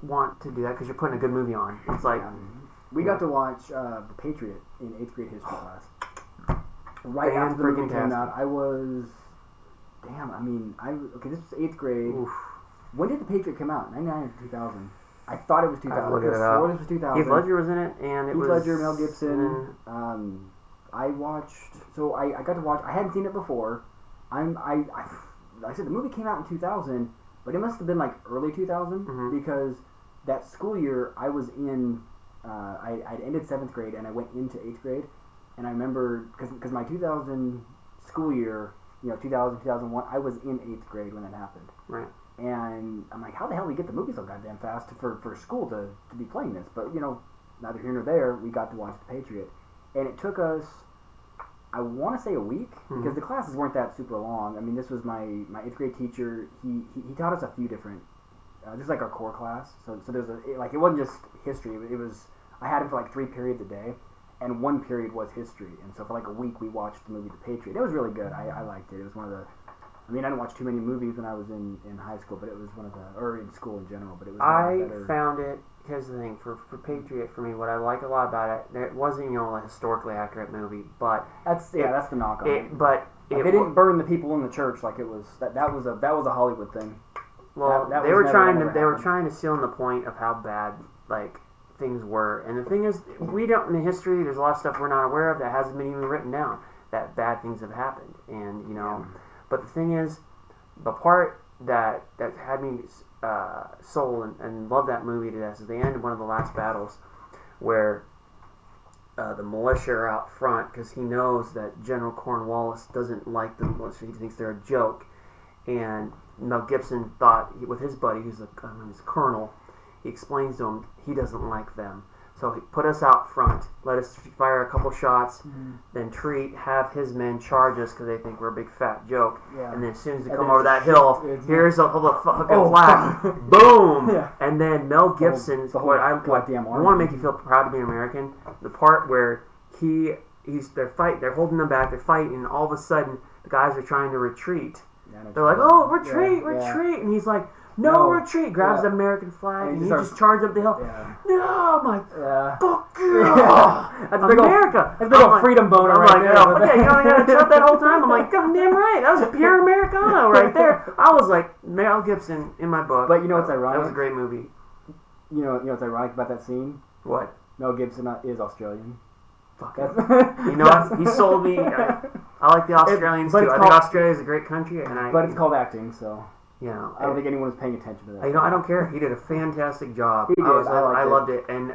want to do that because you're putting a good movie on. It's like we got to watch The Patriot in 8th grade history class. Right after the movie came out, I was this was 8th grade. Oof. When did The Patriot come out? 99 or 2000? I thought it was 2000. Look it up. This was 2000. Heath Ledger was in it, and Heath Ledger, Mel Gibson. I watched. So I got to watch. I hadn't seen it before. I said the movie came out in 2000, but it must have been like early 2000 because that school year I was in. I'd ended 7th grade and I went into 8th grade, and I remember because my 2000 school year, 2000 2001, I was in 8th grade when that happened. Right. And I'm like, how the hell do we get the movie so goddamn fast for school to be playing this? But neither here nor there. We got to watch The Patriot, and it took us, I want to say, a week because the classes weren't that super long. I mean, this was my 8th grade teacher. He taught us a few different. This is like our core class. So there's it wasn't just history. It was I had him for like 3 periods a day, and 1 period was history. And so for like a week we watched the movie The Patriot. It was really good. I liked it. It was one of the. I mean, I didn't watch too many movies when I was in high school, but it was one of the, or in school in general, but it was one of the better. I found it, here's the thing, for Patriot, for me, what I like a lot about it, it wasn't, a historically accurate movie, but... That's the knock on it. But they didn't burn the people in the church like it was, that was a Hollywood thing. Well, they were trying to seal in the point of how bad, things were, and the thing is, we don't, in history, there's a lot of stuff we're not aware of that hasn't been even written down, that bad things have happened, and, But the thing is, the part that had me sold and loved that movie to death is the end of one of the last battles where the militia are out front because he knows that General Cornwallis doesn't like the militia. He thinks they're a joke. And Mel Gibson thought, with his buddy, who's a colonel, he explains to him he doesn't like them. So he put us out front, let us fire a couple shots, then have his men charge us because they think we're a big fat joke. Yeah. And then as soon as they come over that hill, here's a flag, boom! Yeah. And then Mel Gibson, you want to make you feel proud to be an American? The part where they're holding them back, they're fighting, and all of a sudden the guys are trying to retreat. Yeah, they're like, oh, retreat! And he's like, no, retreat! Grabs the American flag and he just charges up the hill. Yeah. No, I'm like, fuck you! That's America! That's a big old freedom boner right there. You got to shut that whole time? I'm like, goddamn right! That was pure Americano right there. I was like, Mel Gibson in my book. But you know what's ironic? That was a great movie. You know what's ironic about that scene? What? Mel Gibson is Australian. Fuck it. He sold me. I like the Australians too. I think Australia's a great country, but it's called acting, so. I don't think anyone was paying attention to that. I don't care. He did a fantastic job. He did. I loved it, and